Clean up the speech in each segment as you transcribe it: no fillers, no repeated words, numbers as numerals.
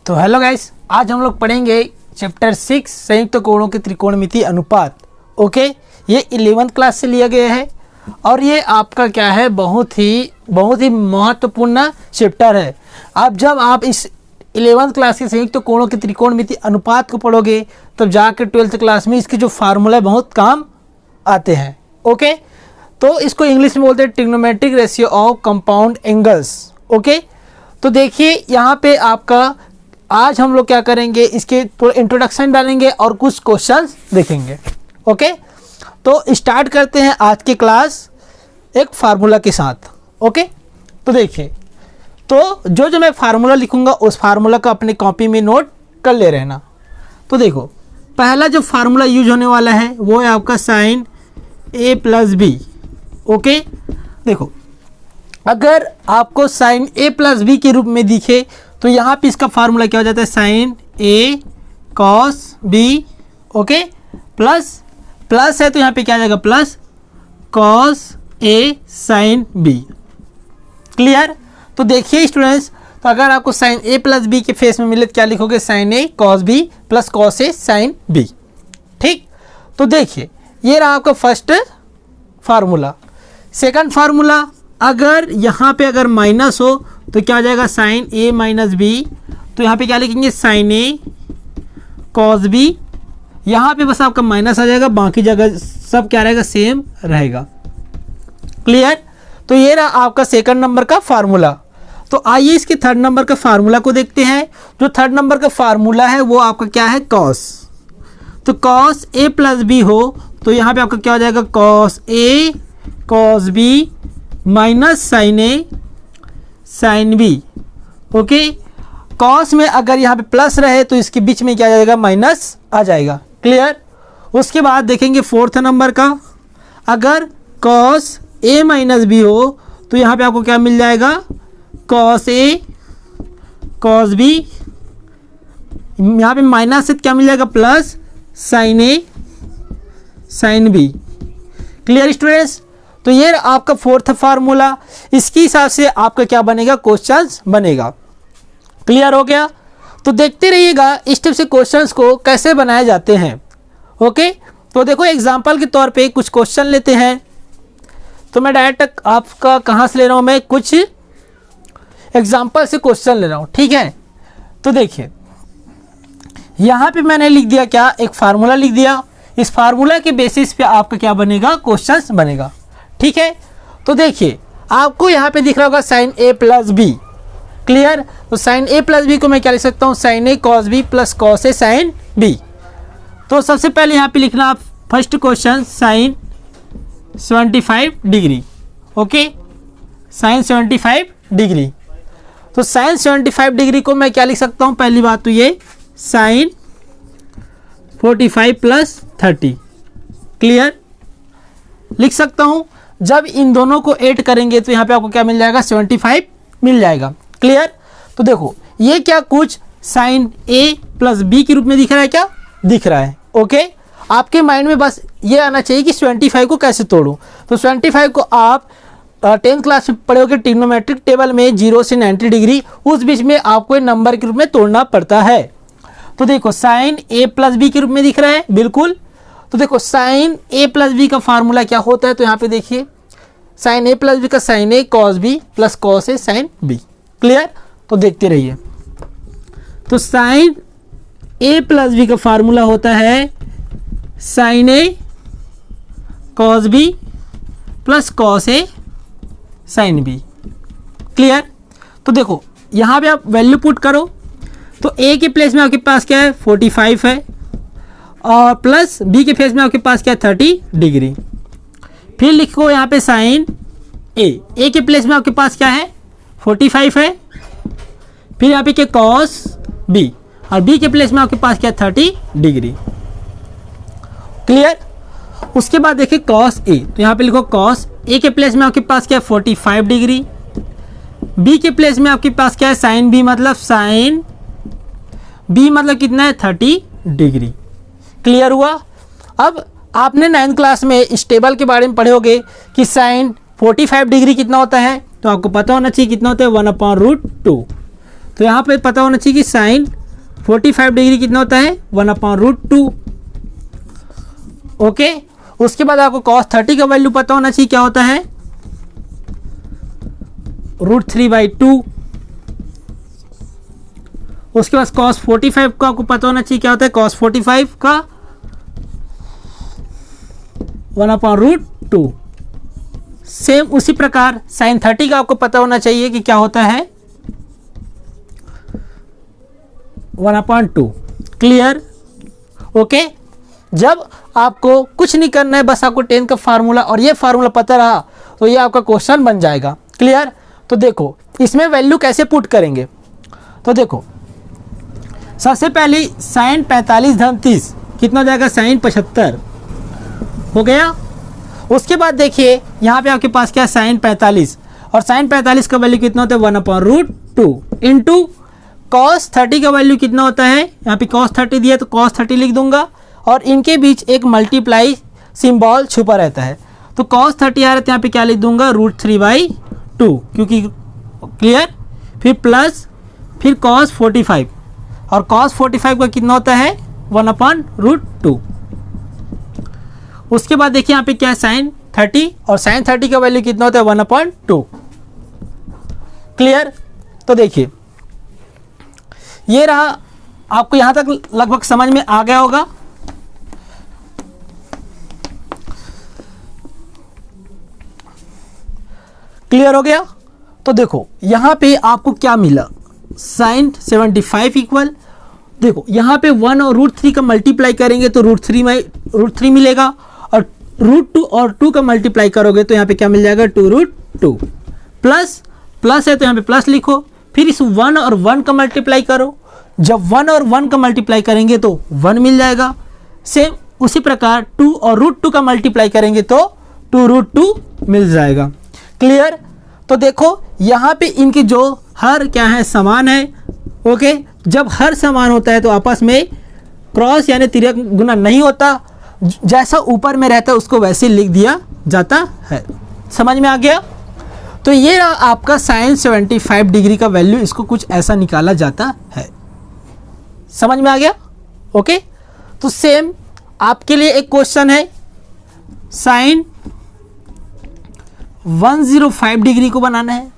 तो hello guys, आज हम लोग पढ़ेंगे चैप्टर 6 संयुक्त कोणों के त्रिकोणमितीय अनुपात। ओके, ये 11th क्लास से लिया गया है और ये आपका क्या है, बहुत ही महत्वपूर्ण चैप्टर है। अब जब आप इस 11th क्लास के संयुक्त कोणों के त्रिकोणमितीय अनुपात को पढ़ोगे तब जाकर 12th क्लास में इसके जो फार्मूला बहुत काम आते हैं। ओके, तो इसको इंग्लिश में बोलते हैं trigonometric ratio of compound angles. Okay, तो देखिए यहाँ पे आपका आज हम लोग क्या करेंगे, इसके थोड़ा इंट्रोडक्शन डालेंगे और कुछ क्वेश्चंस देखेंगे। ओके, तो स्टार्ट करते हैं आज की क्लास एक फार्मूला के साथ। ओके, तो देखिए, तो जो मैं फार्मूला लिखूंगा उस फार्मूला को अपने कॉपी में नोट कर ले रहना। तो देखो, पहला जो फार्मूला यूज होने वाला है वो है आपका sign A plus B. Okay, देखो, अगर आपको साइन ए प्लस बी के रूप में दिखे तो यहाँ पे इसका फार्मूला क्या हो जाता है, sign A cos B. Okay, plus है तो यहाँ पे क्या आ जाएगा, plus cos A sine B. Clear? तो देखिए स्टूडेंट्स, तो अगर आपको साइन ए प्लस बी के फेस में मिले तो क्या लिखोगे, sign A cos B plus cos A sine B. ठीक, तो देखिए ये रहा आपका फर्स्ट फार्मूला। सेकंड फार्मूला, अगर यहाँ पे अगर माइनस हो तो क्या हो जाएगा, साइन ए माइनस बी। तो यहाँ पे क्या लिखेंगे, साइन ए कॉस बी। यहाँ पे बस आपका माइनस आ जाएगा, बाकी जगह सब क्या रहेगा, सेम रहेगा। क्लियर? तो ये रहा आपका सेकंड नंबर का फार्मूला। तो आइए इसके थर्ड नंबर का फार्मूला को देखते हैं। जो थर्ड नंबर का फार्मूला है वो आपका क्या है, कॉस। तो कॉस ए प्लस बी हो तो यहाँ पे आपका क्या हो जाएगा, cos A cos B minus sign A sine B. Okay, cos में अगर यहाँ पे प्लस रहे तो इसके बीच में क्या आ जाएगा, माइनस आ जाएगा। क्लियर? उसके बाद देखेंगे फोर्थ नंबर का, अगर कॉस ए माइनस बी हो तो यहाँ पे आपको क्या मिल जाएगा, कॉस ए कॉस बी। यहाँ पे माइनस से क्या मिल जाएगा, प्लस साइन ए साइन बी। Clear students? तो ये आपका फोर्थ फार्मूला, इसके हिसाब से आपका क्या बनेगा, क्वेश्चंस बनेगा। क्लियर हो गया? तो देखते रहिएगा इस टाइप से क्वेश्चंस को कैसे बनाए जाते हैं। ओके, तो देखो एग्जांपल के तौर पे कुछ क्वेश्चन लेते हैं। तो मैं डायरेक्ट आपका कहाँ से ले रहा हूँ, मैं कुछ एग्जांपल से क्वेश्चन ले रहा हूँ। ठीक है, तो देखिए यहाँ पे मैंने लिख दिया क्या, एक फार्मूला लिख दिया। इस फार्मूला के बेसिस पे आपका क्या बनेगा, क्वेश्चंस बनेगा। ठीक है, तो देखिए आपको यहाँ पे दिख रहा होगा sine A plus B. Clear? तो साइन ए प्लस बी को मैं क्या लिख सकता हूँ, sine A cos B plus cos A sine B. तो सबसे पहले यहाँ पे लिखना आप first question, sine 75 degree. Okay, sine 75 degree. तो साइन 75 डिग्री को मैं क्या लिख सकता हूँ, पहली बात तो ये साइन 45 प्लस 30। क्लियर? लिख सकता हूँ। जब इन दोनों को ऐड करेंगे तो यहाँ पे आपको क्या मिल जाएगा, 75 मिल जाएगा। क्लियर? तो देखो ये क्या कुछ साइन ए प्लस बी के रूप में दिख रहा है, क्या दिख रहा है। ओके, आपके माइंड में बस ये आना चाहिए कि 75 को कैसे तोड़ूं। तो 75 को आप 10th क्लास में पढ़ोगे ट्रिग्नोमेट्रिक टेबल में 0 से 90 डिग्री, उस बीच में आपको नंबर के रूप में तोड़ना पड़ता है। तो देखो साइन ए प्लस बी के रूप में दिख रहा है, बिल्कुल। तो देखो साइन ए प्लस बी का फार्मूला क्या होता है, तो यहाँ पे देखिए साइन ए प्लस बी का sign A cos B plus cos A sine B. Clear? तो देखते रहिए। तो साइन ए प्लस बी का फार्मूला होता है sign A cos B plus cos A sine B. Clear? तो देखो यहाँ पे आप वैल्यू पुट करो तो ए के प्लेस में आपके पास क्या है, 45 है, और प्लस बी के फेस में आपके पास क्या है, 30 डिग्री। फिर लिखो यहाँ पे साइन ए के प्लेस में आपके पास क्या है, 45 है। फिर यहाँ पे क्या, कॉस बी, और बी के प्लेस में आपके पास क्या है, 30 डिग्री। क्लियर? उसके बाद देखिए कॉस ए, तो यहाँ पे लिखो कॉस ए के प्लेस में आपके पास क्या है, 45 डिग्री। बी के प्लेस में आपके पास क्या है, साइन बी, मतलब साइन बी मतलब कितना है, 30 डिग्री। क्लियर हुआ? अब आपने 9th क्लास में इस टेबल के बारे में पढ़े होगे कि साइन 45 डिग्री कितना होता है, तो आपको पता होना चाहिए कितना होता है, 1/√2। तो यहाँ पे पता होना चाहिए कि साइन 45 डिग्री कितना होता है 1/√2। ओके, उसके बाद आपको cos 30 का वैल्यू पता होना चाहिए क्या होता है √3/2। उसके बाद cos 45 का आपको पता होना चाहिए क्या होता है cos 45 का 1/√2। सेम उसी प्रकार sin 30 का आपको पता होना चाहिए कि क्या होता है 1/2। क्लियर? ओके, जब आपको कुछ नहीं करना है, बस आपको 10 का फार्मूला और ये फार्मूला पता रहा तो ये आपका क्वेश्चन बन जाएगा। क्लियर? तो देखो इसमें वैल्यू कैसे पुट करेंगे। तो देखो सबसे पहले sin 45 धन 30 कितना हो जाएगा sin 75 हो गया। उसके बाद देखिए यहाँ पे आपके पास क्या sin 45 और sin 45 का वैल्यू कितना होता है 1/√2 इंटू cos 30 का वैल्यू कितना होता है, यहाँ पे cos 30 दिया तो cos 30 लिख दूंगा और इनके बीच एक मल्टीप्लाई सिंबल छुपा रहता है तो cos 30 आ रहा है तो यहाँ पे क्या लिख दूंगा √3/2 क्योंकि क्लियर। फिर प्लस फिर cos 45 और cos 45 का कितना होता है 1/√2। उसके बाद देखिए यहाँ पे क्या है sin 30 और sin 30 का वैल्यू कितना होता है 1/2। क्लियर? तो देखिए ये रहा, आपको यहाँ तक लगभग समझ में आ गया होगा। क्लियर हो गया? तो देखो यहाँ पे आपको क्या मिला sin 75 इक्वल, देखो यहाँ पे 1 और √3 का मल्टीप्लाई करेंगे तो √3 मिलेगा और √2 और 2 का मल्टीप्लाई करोगे तो यहाँ पे क्या मिल जाएगा 2√2 प्लस प्लस है तो यहाँ पे प्लस लिखो। फिर इस 1 और 1 का मल्टीप्लाई करो, जब 1 और 1 का मल्टीप्लाई करेंगे तो 1 मिल जाएगा। सेम उसी प्रकार 2 और √2 का मल्टीप्लाई करेंगे तो 2√2 मिल जाएगा। क्लियर? तो देखो यहाँ पे इनकी जो हर क्या है समान है। ओके, जब हर समान होता है तो आपस में क्रॉस यानी तिर्यक गुना नहीं होता, जैसा ऊपर में रहता है उसको वैसे लिख दिया जाता है। समझ में आ गया? तो ये आपका sin 75 डिग्री का वैल्यू, इसको कुछ ऐसा निकाला जाता है। समझ में आ गया? ओके, तो सेम आपके लिए एक क्वेश्चन है sin 105 डिग्री को बनाना है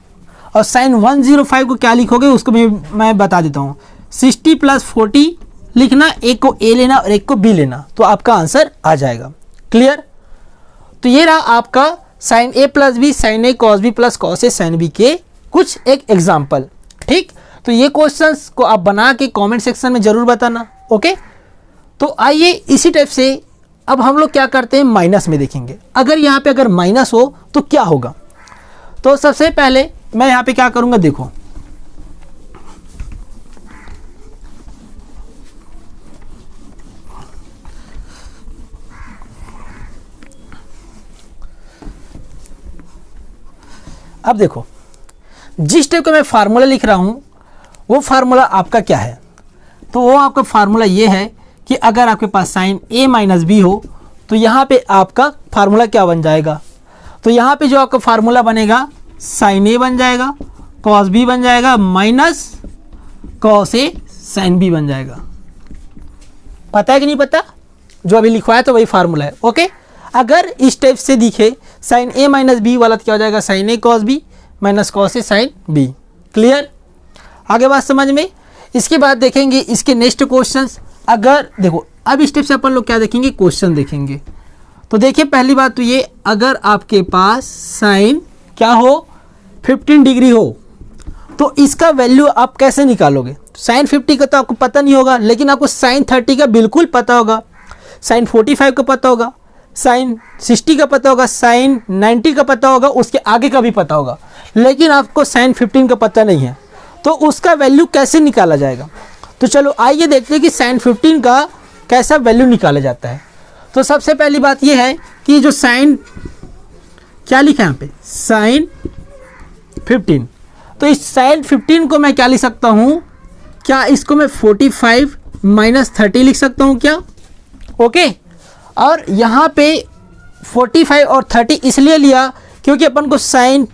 और sin 105 को क्या लिखोगे उसको मैं बता देता हूँ। 60 + 40 लिखना, एक को A लेना और एक को B लेना तो आपका आंसर आ जाएगा। क्लियर? तो ये रहा आपका sin A + B sin A cos B + cos A sin B के कुछ एक एग्जाम्पल। ठीक, तो ये क्वेश्चंस को आप बना के कमेंट सेक्शन में ज़रूर बताना। ओके, तो आइए इसी टाइप से अब हम लोग क्या करते हैं माइनस में देखेंगे। अगर यहाँ पे अगर माइनस हो तो क्या होगा। तो सबसे पहले मैं यहाँ पे क्या करूँगा, देखो अब देखो जिस टाइप का मैं फार्मूला लिख रहा हूँ वो फार्मूला आपका क्या है। तो वो आपका फार्मूला ये है कि अगर आपके पास sin A - B हो तो यहाँ पे आपका फार्मूला क्या बन जाएगा। तो यहाँ पे जो आपका फार्मूला बनेगा sin A बन जाएगा, cos B बन जाएगा minus cos A sin B बन जाएगा। पता है कि नहीं पता? जो अभी लिखवाया तो वही फार्मूला है। ओके, अगर इस टाइप से दिखे sin A - B वाला तो क्या हो जाएगा sin A cos B minus cos A sin B। Clear? आगे बात समझ में। इसके बाद देखेंगे इसके नेक्स्ट क्वेश्चंस। अगर देखो अब इस स्टेप से अपन लोग क्या देखेंगे, क्वेश्चन देखेंगे। तो देखिए पहली बात तो ये, अगर आपके पास साइन क्या हो 15 डिग्री हो तो इसका वैल्यू आप कैसे निकालोगे। साइन 50 का तो आपको पता नहीं होगा, लेकिन आपको साइन 30 का बिल्कुल पता होगा, साइन 45 का पता होगा, साइन 60 का पता होगा, साइन 90 का पता होगा, उसके आगे का भी पता होगा, लेकिन आपको साइन 15 का पता नहीं है। तो उसका वैल्यू कैसे निकाला जाएगा। तो चलो आइए देखते हैं कि साइन 15 का कैसा वैल्यू निकाला जाता है। तो सबसे पहली बात यह है कि जो साइन क्या लिखा है यहाँ पे साइन 15, तो इस साइन 15 को मैं क्या लिख सकता हूँ, क्या इसको मैं 45 माइनस 30 लिख सकता हूँ क्या। ओके, और यहाँ पे 45 और 30 इसलिए लिया क्योंकि अपन को साइन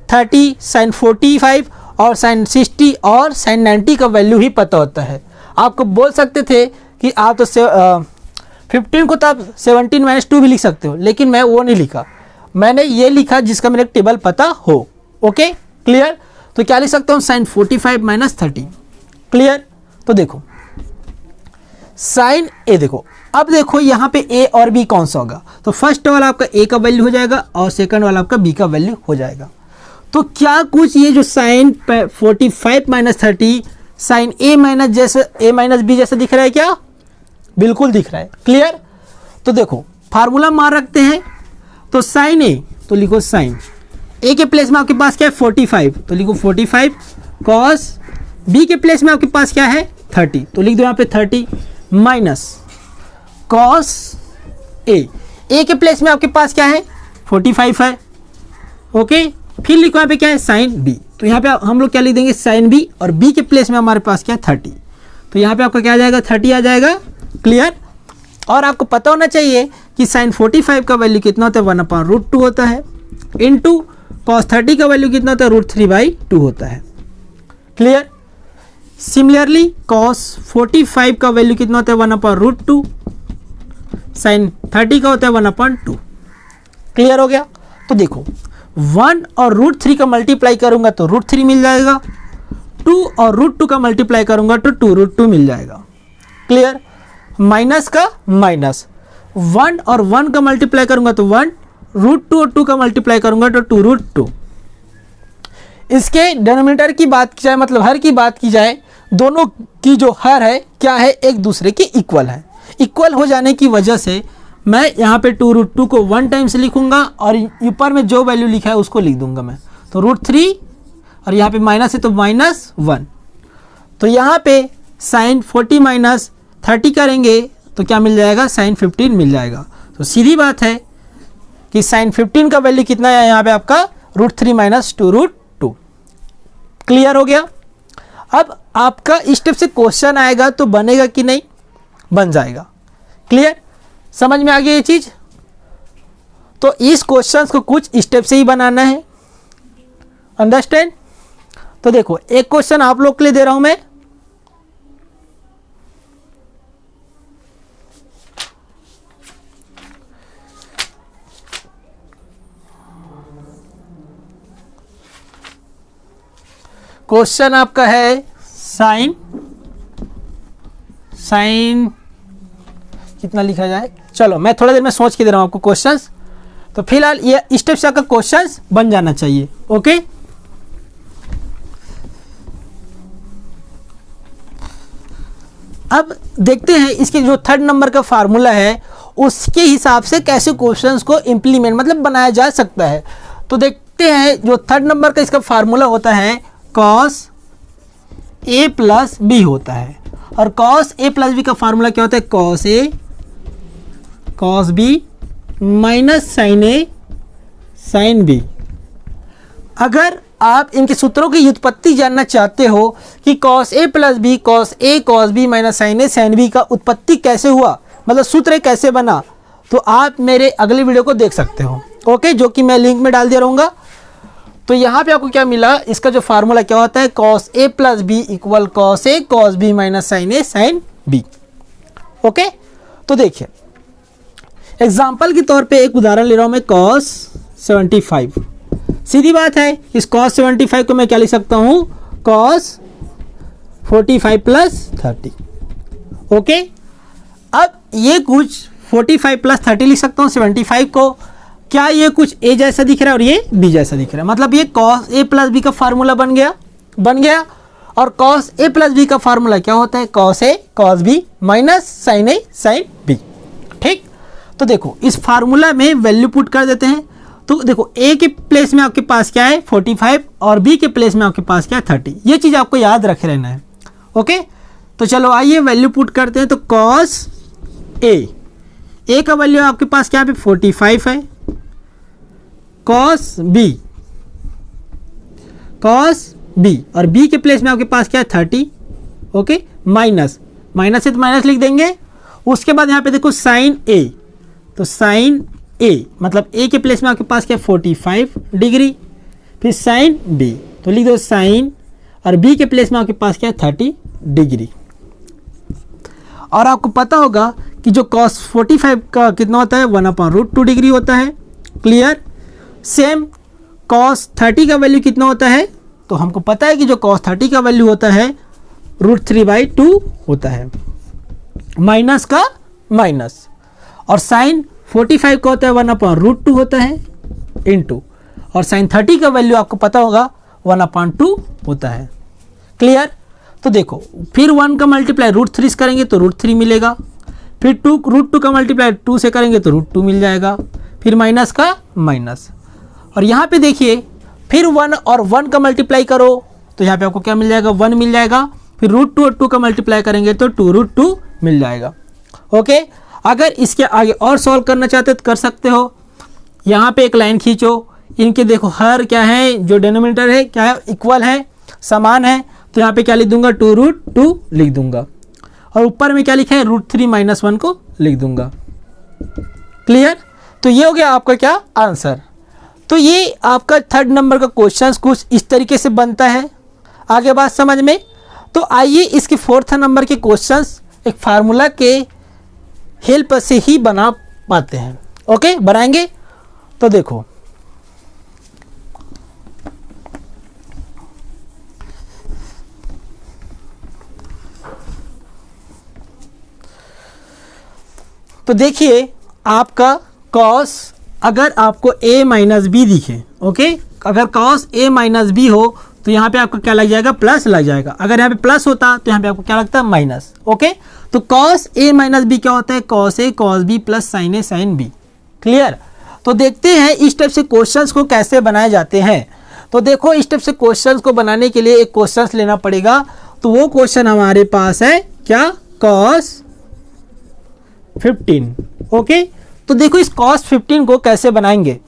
30 साइन 45 और साइन 60 और साइन 90 का वैल्यू ही पता होता है। आपको बोल सकते थे कि आप तो 15 को तो आप 17 - 2 भी लिख सकते हो, लेकिन मैं वो नहीं लिखा, मैंने ये लिखा जिसका मेरे टेबल पता हो। Okay clear. तो क्या लिख सकता हूँ, साइन 45 - 30। क्लियर। तो देखो साइन ए, देखो अब देखो यहाँ पे ए और बी कौन सा होगा, तो फर्स्ट वाला आपका ए का वैल्यू हो जाएगा और सेकंड वाला आपका बी का वैल्यू हो जाएगा। तो क्या कुछ ये जो साइन 45 - 30 साइन ए माइनस बी जैसा दिख रहा है क्या? बिल्कुल दिख रहा है। क्लियर। तो देखो फार्मूला मार रखते हैं, तो साइन ए तो लिखो साइन ए के प्लेस में आपके पास क्या है 45, तो लिखो 45 कॉस बी के प्लेस में आपके पास क्या है 30, तो लिख दो यहाँ पे 30 माइनस कॉस ए के प्लेस में आपके पास क्या है 45 है। ओके फिर लिखो यहाँ पे क्या है साइन बी, तो यहाँ पे हम लोग क्या लिख देंगे साइन बी, और बी के प्लेस में हमारे पास क्या है 30, तो यहाँ पे आपका क्या आ जाएगा 30 आ जाएगा। क्लियर। और आपको पता होना चाहिए कि साइन 45 का वैल्यू कितना होता है 1/√2 होता है, इनटू कॉस 30 का वैल्यू कितना होता है √3/2 होता है। क्लियर। सिमिलरली कॉस 45 का वैल्यू कितना होता है 1/√2, साइन 30 का होता है 1/2। क्लियर हो गया। तो देखो 1 और √3 का मल्टीप्लाई करूंगा तो √3 मिल जाएगा, 2 और √2 का मल्टीप्लाई करूंगा तो 2√2 मिल जाएगा। क्लियर। माइनस का माइनस, 1 और 1 का मल्टीप्लाई करूंगा तो 1, √2 और 2 का मल्टीप्लाई करूंगा तो 2√2। इसके डिनोमिनेटर की बात की जाए, मतलब हर की बात की जाए, दोनों की जो हर है क्या है एक दूसरे के इक्वल है। इक्वल हो जाने की वजह से मैं यहाँ पे 2√2 को 1 टाइम से लिखूंगा और ऊपर में जो वैल्यू लिखा है उसको लिख दूंगा मैं, तो √3 और यहाँ पे माइनस है तो -1। तो यहाँ पे साइन 40 - 30 करेंगे तो क्या मिल जाएगा साइन 15 मिल जाएगा। तो सीधी बात है कि साइन 15 का वैल्यू कितना है यहाँ पे आपका √3 - 2√2। क्लियर हो गया। अब आपका इस स्टेप से क्वेश्चन आएगा तो बनेगा कि नहीं, बन जाएगा। क्लियर। समझ में आ गया ये चीज। तो इस क्वेश्चन को कुछ स्टेप से ही बनाना है, अंडरस्टैंड। तो देखो एक क्वेश्चन आप लोग के लिए दे रहा हूं मैं, क्वेश्चन आपका है साइन कितना लिखा जाए, चलो मैं थोड़ा देर में सोच के दे रहा हूं आपको क्वेश्चंस, तो फिलहाल ये स्टेप से आपका क्वेश्चंस बन जाना चाहिए। ओके अब देखते हैं इसके जो 3rd नंबर का फार्मूला है उसके हिसाब से कैसे क्वेश्चंस को इम्प्लीमेंट मतलब बनाया जा सकता है। तो देखते हैं जो 3rd नंबर का इसका फार्मूला होता है cos a + b होता है, और cos a + b का फार्मूला क्या होता है cos a cos b minus sin a sin b। अगर आप इनके सूत्रों की व्युत्पत्ति जानना चाहते हो कि cos a + b cos a cos b minus sin a sin b का उत्पत्ति कैसे हुआ, मतलब सूत्र कैसे बना, तो आप मेरे अगले वीडियो को देख सकते हो। ओके जो कि मैं लिंक में डाल दिया रहूँगा। तो यहाँ पे आपको क्या मिला, इसका जो फार्मूला क्या होता है cos a + b = cos a cos b minus sin a sin b। Okay तो देखिए एग्जाम्पल के तौर पे एक उदाहरण ले रहा हूँ मैं cos 75। सीधी बात है इस cos 75 को मैं क्या लिख सकता हूँ cos 45 + 30। ओके अब ये कुछ 45 + 30 लिख सकता हूँ 75 को, क्या ये कुछ a जैसा दिख रहा है और ये b जैसा दिख रहा है, मतलब ये cos a + b का फार्मूला बन गया। और cos a + b का फार्मूला क्या होता है cos a cos b minus sin a sin b। ठीक। तो देखो इस फार्मूला में वैल्यू पुट कर देते हैं, तो देखो a के प्लेस में आपके पास क्या है 45 और b के प्लेस में आपके पास क्या है 30। ये चीज़ आपको याद रखे रहना है। ओके तो चलो आइए वैल्यू पुट करते हैं। तो cos a का वैल्यू आपके पास क्या है 45 है, cos b और b के प्लेस में आपके पास क्या है 30। ओके माइनस है तो माइनस लिख देंगे। उसके बाद यहाँ पे देखो sin a, तो sin a मतलब a के प्लेस में आपके पास क्या है 45 डिग्री, फिर sin b तो लिख दो sin और बी के प्लेस में आपके पास क्या है 30 डिग्री। और आपको पता होगा कि जो cos 45 का कितना होता है 1/√2 डिग्री होता है। क्लियर। सेम cos 30 का वैल्यू कितना होता है, तो हमको पता है कि जो cos 30 का वैल्यू होता है √3/2 होता है, माइनस का माइनस। और sin 45 का होता है 1/√2 होता है इनटू, और sin 30 का वैल्यू आपको पता होगा 1/2 होता है। क्लियर। तो देखो फिर 1 का मल्टीप्लाई √3 से करेंगे तो √3 मिलेगा, फिर √2 का मल्टीप्लाई 2 से करेंगे तो √2 मिल जाएगा, फिर माइनस का माइनस। और यहाँ पे देखिए फिर 1 और 1 का मल्टीप्लाई करो तो यहाँ पे आपको क्या मिल जाएगा 1 मिल जाएगा, फिर √2 और 2 का मल्टीप्लाई करेंगे तो 2√2 मिल जाएगा। ओके। अगर इसके आगे और सॉल्व करना चाहते तो कर सकते हो। यहाँ पे एक लाइन खींचो, इनके देखो हर क्या है जो डिनोमिनेटर है क्या है इक्वल है, समान है, तो यहाँ पे क्या लिख दूंगा 2√2 लिख दूंगा, और ऊपर में क्या लिखा है √3 - 1 को लिख दूंगा। क्लियर। तो ये हो गया आपका क्या आंसर। तो ये आपका 3rd नंबर का क्वेश्चन कुछ इस तरीके से बनता है। आगे बात समझ में। तो आइए इसके 4th नंबर के क्वेश्चंस एक फार्मूला के हेल्प से ही बना पाते हैं। ओके, बनाएंगे। तो देखो तो देखिए आपका cos अगर आपको a - b दिखे, ओके, अगर cos a - b हो तो यहाँ पे आपको क्या लग जाएगा प्लस लग जाएगा, अगर यहाँ पे प्लस होता तो यहाँ पे आपको क्या लगता है माइनस। ओके। तो cos a - b क्या होता है cos a cos b plus sin a sin b। Clear. तो देखते हैं इस टाइप से क्वेश्चंस को कैसे बनाए जाते हैं। तो देखो इस टाइप से क्वेश्चंस को बनाने के लिए एक क्वेश्चंस लेना पड़ेगा। तो वो क्वेश्चन हमारे पास है क्या cos 15। ओके। तो देखो इस cos 15 को कैसे बनाएंगे।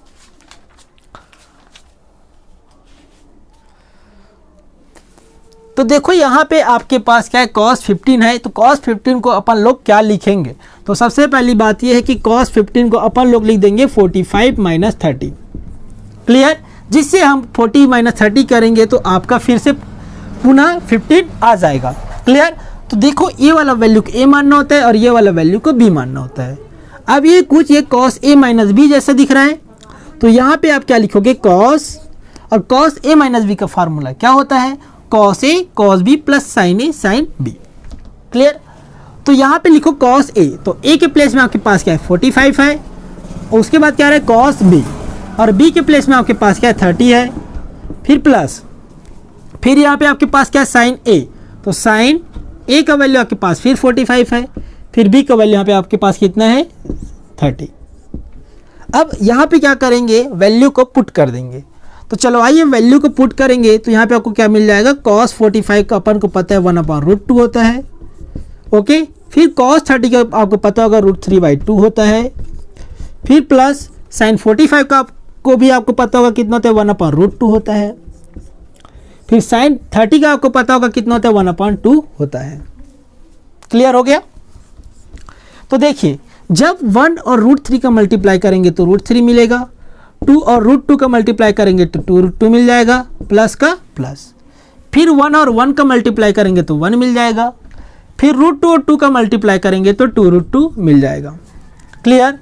तो देखो यहाँ पे आपके पास क्या है cos 15 है, तो cos 15 को अपन लोग क्या लिखेंगे। तो सबसे पहली बात ये है कि cos 15 को अपन लोग लिख देंगे 45 - 30। क्लियर। जिससे हम 40 - 30 करेंगे तो आपका फिर से पुनः 15 आ जाएगा। क्लियर। तो देखो ये वाला वैल्यू को a मानना होता है और ये वाला वैल्यू को b मानना होता है। अब ये कुछ ये cos a - b जैसा दिख रहा है, तो यहाँ पे आप क्या लिखोगे cos, और cos a - b का फार्मूला क्या होता है cos a cos b plus sin a sin b। Clear. तो यहाँ पे लिखो cos a, तो a के प्लेस में आपके पास क्या है 45 है, और उसके बाद क्या है cos b, और b के प्लेस में आपके पास क्या है 30 है, फिर प्लस, फिर यहाँ पे आपके पास क्या है sin a, तो sin a का वैल्यू आपके पास फिर 45 है, फिर b का वैल्यू यहाँ पे आपके पास कितना है 30। अब यहाँ पे क्या करेंगे वैल्यू को पुट कर देंगे। तो चलो आइए वैल्यू को पुट करेंगे तो यहाँ पे आपको क्या मिल जाएगा cos 45 का अपन को पता है 1/√2 होता है। ओके। फिर cos 30 का आपको पता होगा √3/2 होता है, फिर प्लस sin 45 का को भी आपको पता होगा कितना होता है 1/√2 होता है, फिर sin 30 का आपको पता होगा कितना होता है 1/2 होता है। क्लियर हो गया। तो देखिए जब 1 और √3 का मल्टीप्लाई करेंगे तो √3 मिलेगा, 2 और √2 का मल्टीप्लाई करेंगे तो 2√2 मिल जाएगा, प्लस का प्लस, फिर 1 और 1 का मल्टीप्लाई करेंगे तो 1 मिल जाएगा, फिर √2 और 2 का मल्टीप्लाई करेंगे तो 2√2 मिल जाएगा। क्लियर।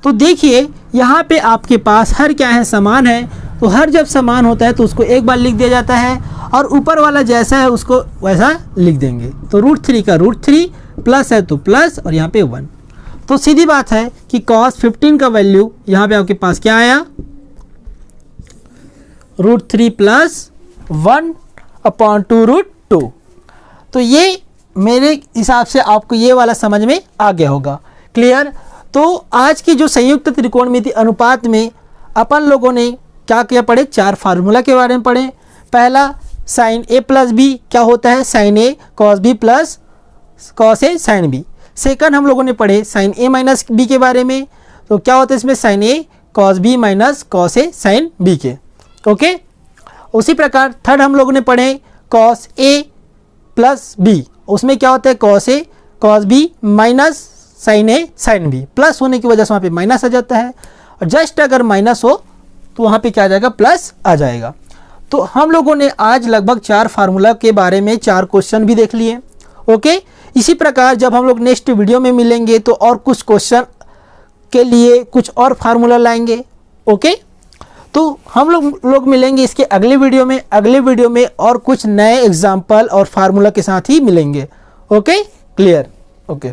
तो देखिए यहाँ पे आपके पास हर क्या है समान है, तो हर जब समान होता है तो उसको एक बार लिख दिया जाता है, और ऊपर वाला जैसा है उसको वैसा लिख देंगे। तो √3 का √3 प्लस है तो प्लस, और यहाँ पे 1। तो सीधी बात है कि cos 15 का वैल्यू यहाँ पे आपके पास क्या आया √3 प्लस 1/2√2। तो ये मेरे हिसाब से आपको ये वाला समझ में आ गया होगा। क्लियर। तो आज की जो संयुक्त त्रिकोणमिति अनुपात में अपन लोगों ने क्या क्या पढ़े, 4 फार्मूला के बारे में पढ़े। पहला sin a प्लस b क्या होता है sin a cos b plus cos a sin b। Second हम लोगों ने पढ़े sin a माइनस b के बारे में, तो क्या होता है इसमें sin a cos b minus cos a sin b के। ओके। उसी प्रकार थर्ड हम लोगों ने पढ़े cos a प्लस b, उसमें क्या होता है cos a cos b minus sin a sin b, plus होने की वजह से वहाँ पे माइनस आ जाता है, और जस्ट अगर माइनस हो तो वहाँ पे क्या आ जाएगा प्लस आ जाएगा। तो हम लोगों ने आज लगभग 4 फार्मूला के बारे में 4 क्वेश्चन भी देख लिए। ओके, इसी प्रकार जब हम लोग नेक्स्ट वीडियो में मिलेंगे तो और कुछ क्वेश्चन के लिए कुछ और फार्मूला लाएंगे। ओके, तो हम लोग मिलेंगे इसके अगले वीडियो में और कुछ नए एग्जाम्पल और फार्मूला के साथ ही मिलेंगे। Okay, clear. ओके।